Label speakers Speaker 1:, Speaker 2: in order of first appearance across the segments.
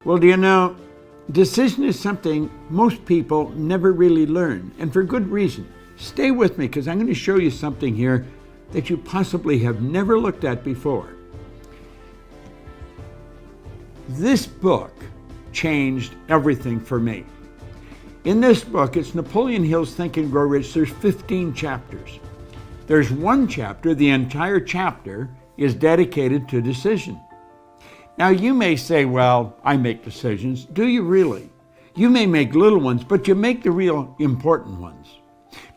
Speaker 1: Well, do you know, decision is something most people never really learn, and for good reason. Stay with me because I'm going to show you something here that you possibly have never looked at before. This book changed everything for me. In this book, it's Napoleon Hill's Think and Grow Rich. There's 15 chapters. There's one chapter, the entire chapter is dedicated to decision. Now you may say, well, I make decisions. Do you really? You may make little ones, but you make the real important ones.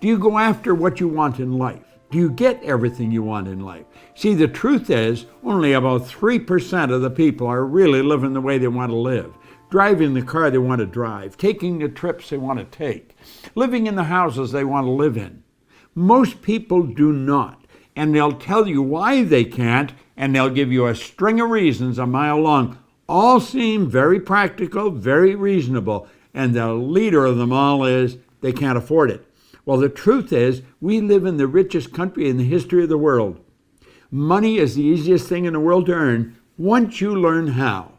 Speaker 1: Do you go after what you want in life? Do you get everything you want in life? See, the truth is, only about 3% of the people are really living the way they want to live, driving the car they want to drive, taking the trips they want to take, living in the houses they want to live in. Most people do not, and they'll tell you why they can't, and they'll give you a string of reasons a mile long. All seem very practical, very reasonable, and the leader of them all is they can't afford it. Well, the truth is, we live in the richest country in the history of the world. Money is the easiest thing in the world to earn once you learn how.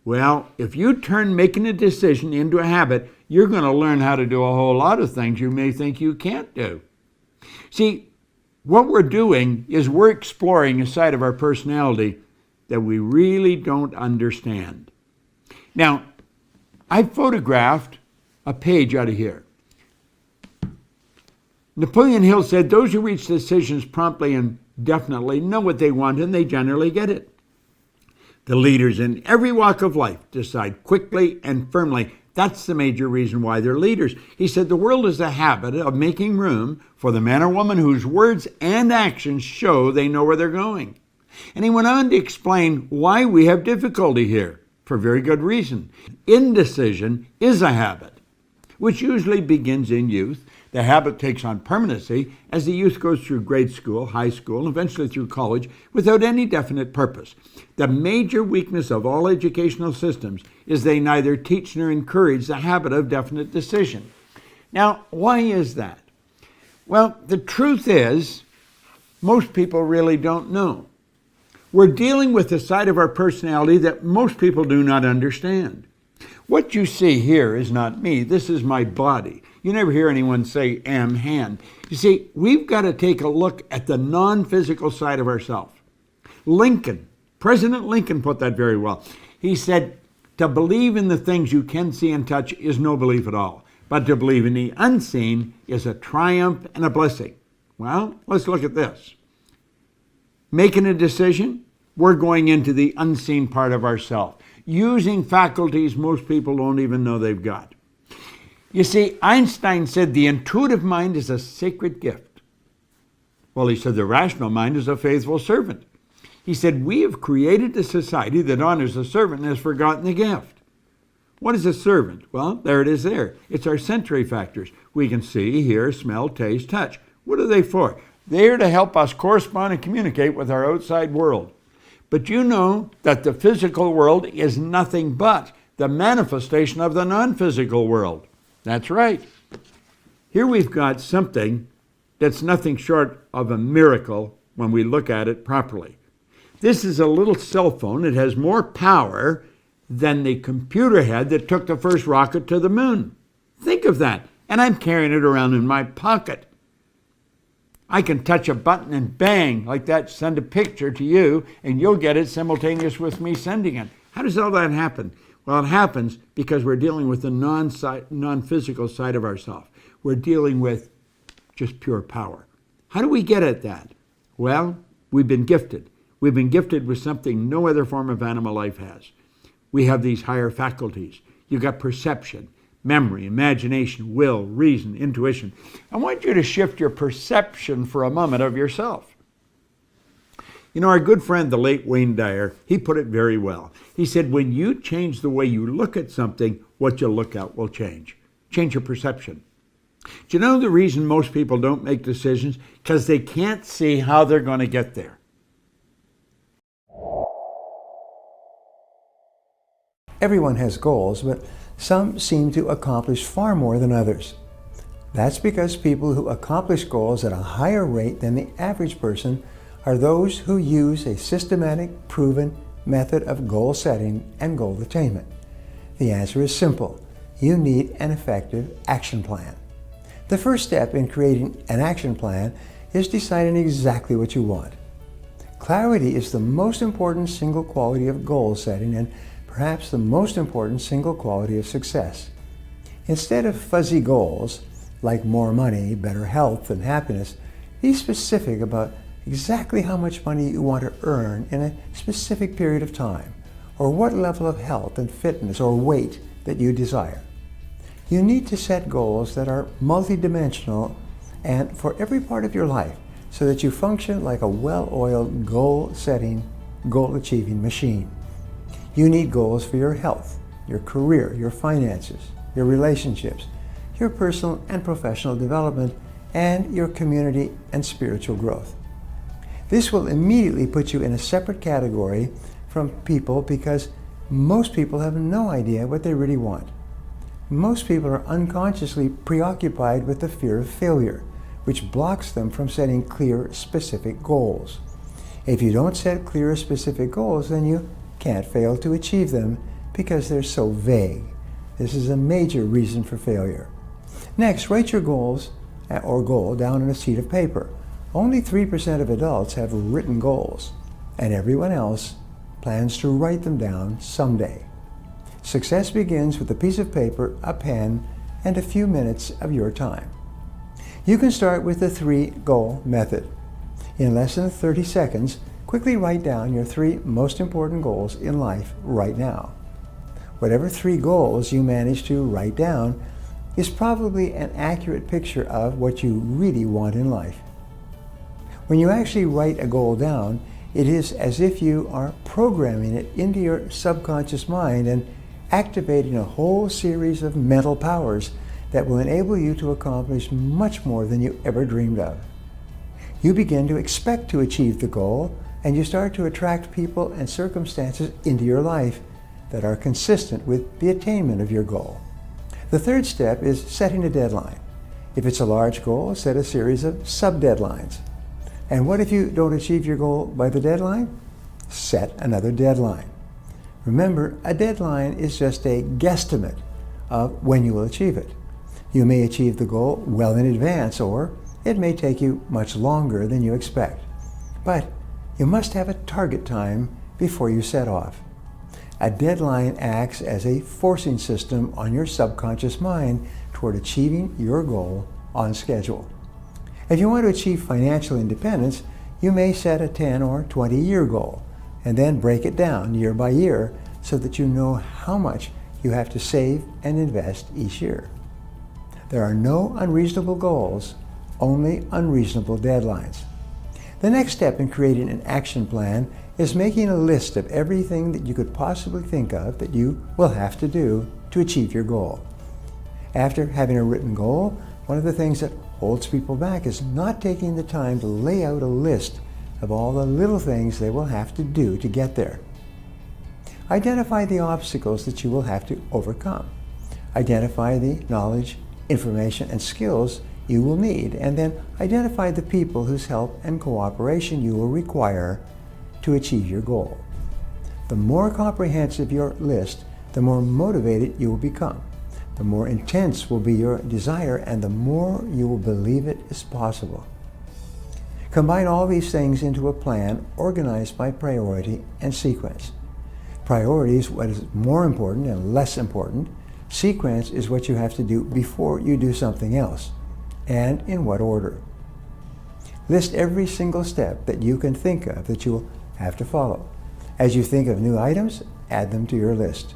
Speaker 1: Well, if you turn making a decision into a habit, you're going to learn how to do a whole lot of things you may think you can't do. See, what we're doing is we're exploring a side of our personality that we really don't understand. Now, I photographed a page out of here. Napoleon Hill said, those who reach decisions promptly and definitely know what they want, and they generally get it. The leaders in every walk of life decide quickly and firmly. That's the major reason why they're leaders. He said the world is a habit of making room for the man or woman whose words and actions show they know where they're going. And he went on to explain why we have difficulty here, for very good reason. Indecision is a habit, which usually begins in youth. The habit takes on permanency as the youth goes through grade school, high school, and eventually through college without any definite purpose. The major weakness of all educational systems is they neither teach nor encourage the habit of definite decision. Now, why is that? Well, the truth is, most people really don't know. We're dealing with a side of our personality that most people do not understand. What you see here is not me. This is my body. You never hear anyone say, am hand. You see, we've got to take a look at the non-physical side of ourselves. President Lincoln put that very well. He said, to believe in the things you can see and touch is no belief at all. But to believe in the unseen is a triumph and a blessing. Well, let's look at this. Making a decision, we're going into the unseen part of ourselves, using faculties most people don't even know they've got. You see, Einstein said the intuitive mind is a sacred gift. Well, he said the rational mind is a faithful servant. He said we have created a society that honors the servant and has forgotten the gift. What is a servant? Well, there it is there. It's our sensory factors. We can see, hear, smell, taste, touch. What are they for? They're to help us correspond and communicate with our outside world. But you know that the physical world is nothing but the manifestation of the non-physical world. That's right. Here we've got something that's nothing short of a miracle when we look at it properly. This is a little cell phone. It has more power than the computer had that took the first rocket to the moon. Think of that. And I'm carrying it around in my pocket. I can touch a button and bang, like that, send a picture to you, and you'll get it simultaneous with me sending it. How does all that happen? Well, it happens because we're dealing with the non-physical side of ourselves. We're dealing with just pure power. How do we get at that? Well, we've been gifted. We've been gifted with something no other form of animal life has. We have these higher faculties. You've got perception, memory, imagination, will, reason, intuition. I want you to shift your perception for a moment of yourself. You know, our good friend, the late Wayne Dyer, he put it very well. He said, when you change the way you look at something, what you look at will change. Change your perception. Do you know the reason most people don't make decisions? Because they can't see how they're going to get there.
Speaker 2: Everyone has goals, but some seem to accomplish far more than others. That's because people who accomplish goals at a higher rate than the average person are those who use a systematic, proven method of goal setting and goal attainment. The answer is simple. You need an effective action plan. The first step in creating an action plan is deciding exactly what you want. Clarity is the most important single quality of goal setting and perhaps the most important single quality of success. Instead of fuzzy goals like more money, better health, and happiness, be specific about exactly how much money you want to earn in a specific period of time, or what level of health and fitness or weight that you desire. You need to set goals that are multidimensional and for every part of your life so that you function like a well-oiled goal-setting, goal-achieving machine. You need goals for your health, your career, your finances, your relationships, your personal and professional development, and your community and spiritual growth. This will immediately put you in a separate category from people because most people have no idea what they really want. Most people are unconsciously preoccupied with the fear of failure, which blocks them from setting clear, specific goals. If you don't set clear, specific goals, then you can't fail to achieve them because they're so vague. This is a major reason for failure. Next, write your goals or goal down on a sheet of paper. Only 3% of adults have written goals, and everyone else plans to write them down someday. Success begins with a piece of paper, a pen, and a few minutes of your time. You can start with the 3-goal method. In less than 30 seconds, quickly write down your 3 most important goals in life right now. Whatever 3 goals you manage to write down is probably an accurate picture of what you really want in life. When you actually write a goal down, it is as if you are programming it into your subconscious mind and activating a whole series of mental powers that will enable you to accomplish much more than you ever dreamed of. You begin to expect to achieve the goal, and you start to attract people and circumstances into your life that are consistent with the attainment of your goal. The third step is setting a deadline. If it's a large goal, set a series of sub-deadlines. And what if you don't achieve your goal by the deadline? Set another deadline. Remember, a deadline is just a guesstimate of when you will achieve it. You may achieve the goal well in advance, or it may take you much longer than you expect. But you must have a target time before you set off. A deadline acts as a forcing system on your subconscious mind toward achieving your goal on schedule. If you want to achieve financial independence, you may set a 10 or 20-year goal and then break it down year by year so that you know how much you have to save and invest each year. There are no unreasonable goals, only unreasonable deadlines. The next step in creating an action plan is making a list of everything that you could possibly think of that you will have to do to achieve your goal. After having a written goal, one of the things that holds people back is not taking the time to lay out a list of all the little things they will have to do to get there. Identify the obstacles that you will have to overcome. Identify the knowledge, information, and skills you will need, and then identify the people whose help and cooperation you will require to achieve your goal. The more comprehensive your list, the more motivated you will become. The more intense will be your desire, and the more you will believe it is possible. Combine all these things into a plan organized by priority and sequence. Priority is what is more important and less important. Sequence is what you have to do before you do something else, and in what order. List every single step that you can think of that you will have to follow. As you think of new items, add them to your list.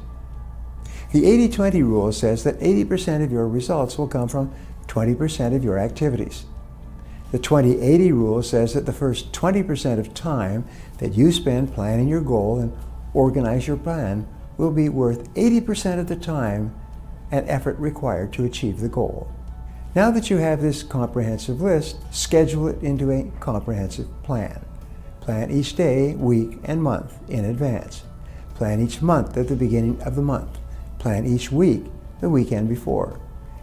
Speaker 2: The 80-20 rule says that 80% of your results will come from 20% of your activities. The 20-80 rule says that the first 20% of time that you spend planning your goal and organize your plan will be worth 80% of the time and effort required to achieve the goal. Now that you have this comprehensive list, schedule it into a comprehensive plan. Plan each day, week, and month in advance. Plan each month at the beginning of the month. Plan each week the weekend before.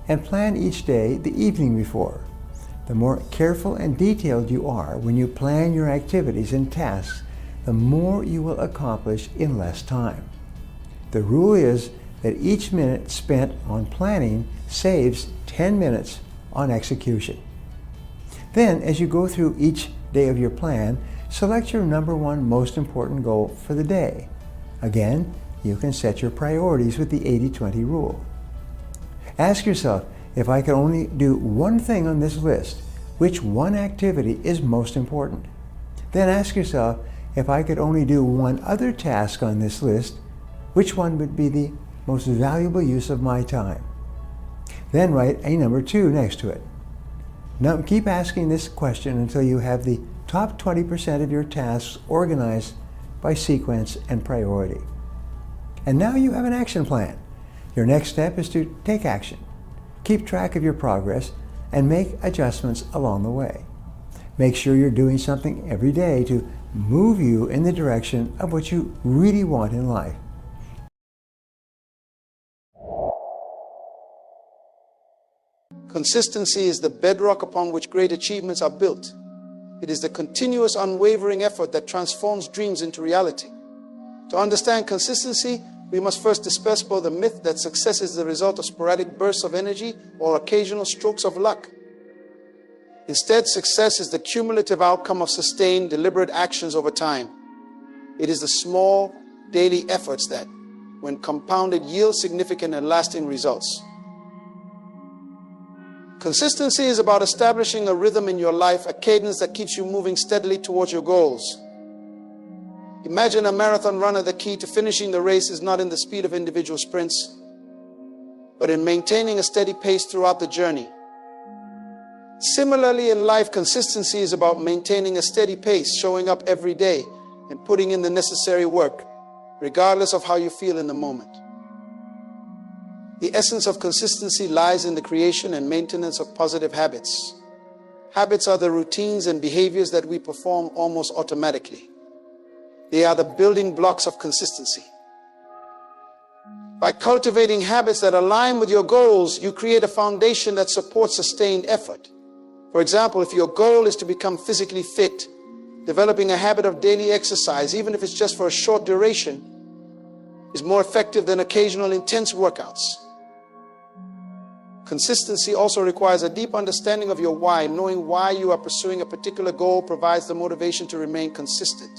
Speaker 2: And plan each day the evening before. The more careful and detailed you are when you plan your activities and tasks, the more you will accomplish in less time. The rule is that each minute spent on planning saves 10 minutes on execution. Then, as you go through each day of your plan, select your number one most important goal for the day. Again, you can set your priorities with the 80-20 rule. Ask yourself, if I could only do one thing on this list, which one activity is most important? Then ask yourself, if I could only do one other task on this list, which one would be the most valuable use of my time? Then write a number 2 next to it. Now keep asking this question until you have the top 20% of your tasks organized by sequence and priority. And now you have an action plan. Your next step is to take action. Keep track of your progress and make adjustments along the way. Make sure you're doing something every day to move you in the direction of what you really want in life.
Speaker 3: Consistency is the bedrock upon which great achievements are built. It is the continuous, unwavering effort that transforms dreams into reality. To understand consistency, we must first dispel the myth that success is the result of sporadic bursts of energy or occasional strokes of luck. Instead, success is the cumulative outcome of sustained, deliberate actions over time. It is the small, daily efforts that, when compounded, yield significant and lasting results. Consistency is about establishing a rhythm in your life, a cadence that keeps you moving steadily towards your goals. Imagine a marathon runner. The key to finishing the race is not in the speed of individual sprints, but in maintaining a steady pace throughout the journey. Similarly, in life, consistency is about maintaining a steady pace, showing up every day, and putting in the necessary work, regardless of how you feel in the moment. The essence of consistency lies in the creation and maintenance of positive habits. Habits are the routines and behaviors that we perform almost automatically. They are the building blocks of consistency. By cultivating habits that align with your goals, you create a foundation that supports sustained effort. For example, if your goal is to become physically fit, developing a habit of daily exercise, even if it's just for a short duration, is more effective than occasional intense workouts. Consistency also requires a deep understanding of your why. Knowing why you are pursuing a particular goal provides the motivation to remain consistent.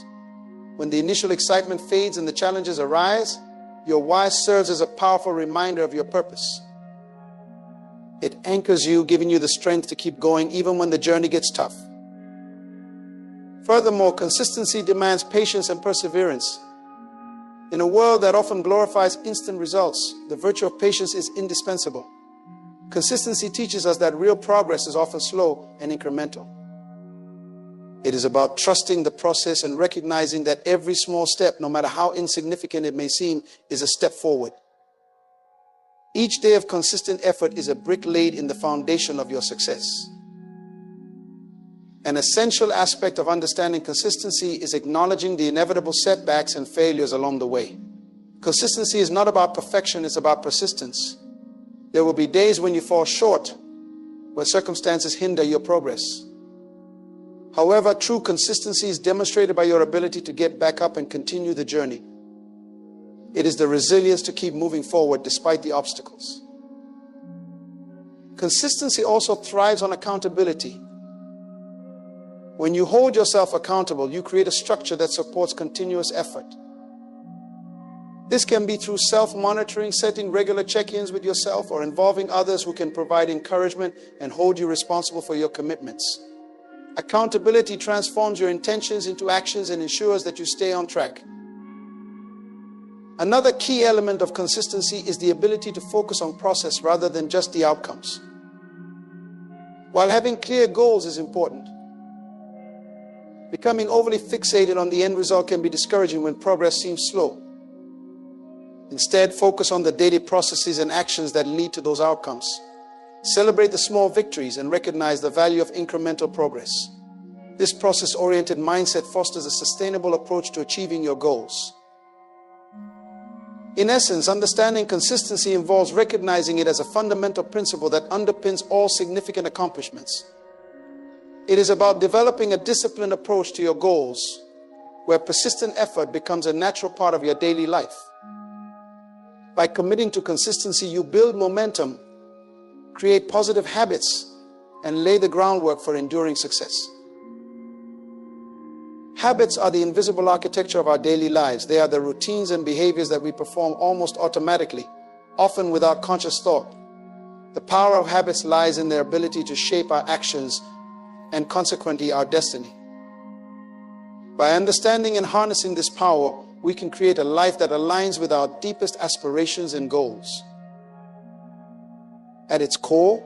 Speaker 3: When the initial excitement fades and the challenges arise, your why serves as a powerful reminder of your purpose. It anchors you, giving you the strength to keep going even when the journey gets tough. Furthermore, consistency demands patience and perseverance. In a world that often glorifies instant results, the virtue of patience is indispensable. Consistency teaches us that real progress is often slow and incremental. It is about trusting the process and recognizing that every small step, no matter how insignificant it may seem, is a step forward. Each day of consistent effort is a brick laid in the foundation of your success. An essential aspect of understanding consistency is acknowledging the inevitable setbacks and failures along the way. Consistency is not about perfection, it's about persistence. There will be days when you fall short, where circumstances hinder your progress. However, true consistency is demonstrated by your ability to get back up and continue the journey. It is the resilience to keep moving forward despite the obstacles. Consistency also thrives on accountability. When you hold yourself accountable, you create a structure that supports continuous effort. This can be through self-monitoring, setting regular check-ins with yourself, or involving others who can provide encouragement and hold you responsible for your commitments. Accountability transforms your intentions into actions and ensures that you stay on track. Another key element of consistency is the ability to focus on process rather than just the outcomes. While having clear goals is important, becoming overly fixated on the end result can be discouraging when progress seems slow. Instead, focus on the daily processes and actions that lead to those outcomes. Celebrate the small victories and recognize the value of incremental progress. This process-oriented mindset fosters a sustainable approach to achieving your goals. In essence, understanding consistency involves recognizing it as a fundamental principle that underpins all significant accomplishments. It is about developing a disciplined approach to your goals, where persistent effort becomes a natural part of your daily life. By committing to consistency, you build momentum, create positive habits, and lay the groundwork for enduring success. Habits are the invisible architecture of our daily lives. They are the routines and behaviors that we perform almost automatically, often without conscious thought. The power of habits lies in their ability to shape our actions and consequently our destiny. By understanding and harnessing this power, we can create a life that aligns with our deepest aspirations and goals. At its core,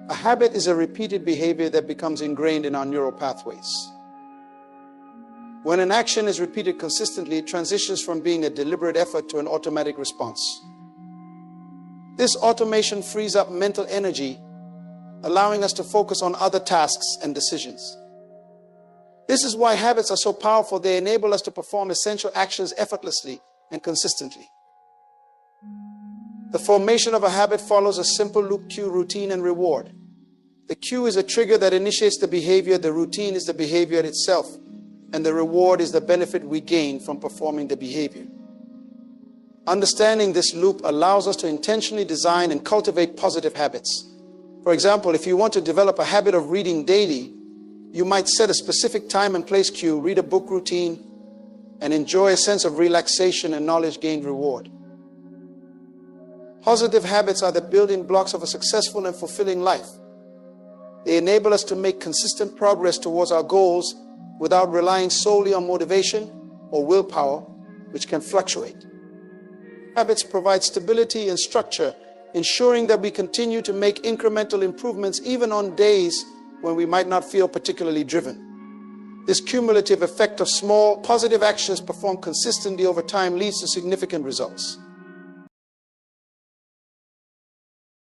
Speaker 3: a habit is a repeated behavior that becomes ingrained in our neural pathways. When an action is repeated consistently, it transitions from being a deliberate effort to an automatic response. This automation frees up mental energy, allowing us to focus on other tasks and decisions. This is why habits are so powerful. They enable us to perform essential actions effortlessly and consistently. The formation of a habit follows a simple loop: cue, routine, and reward. The cue is a trigger that initiates the behavior, the routine is the behavior itself, and the reward is the benefit we gain from performing the behavior. Understanding this loop allows us to intentionally design and cultivate positive habits. For example, if you want to develop a habit of reading daily, you might set a specific time and place cue, read a book routine, and enjoy a sense of relaxation and knowledge gained reward. Positive habits are the building blocks of a successful and fulfilling life. They enable us to make consistent progress towards our goals without relying solely on motivation or willpower, which can fluctuate. Habits provide stability and structure, ensuring that we continue to make incremental improvements even on days when we might not feel particularly driven. This cumulative effect of small, positive actions performed consistently over time leads to significant results.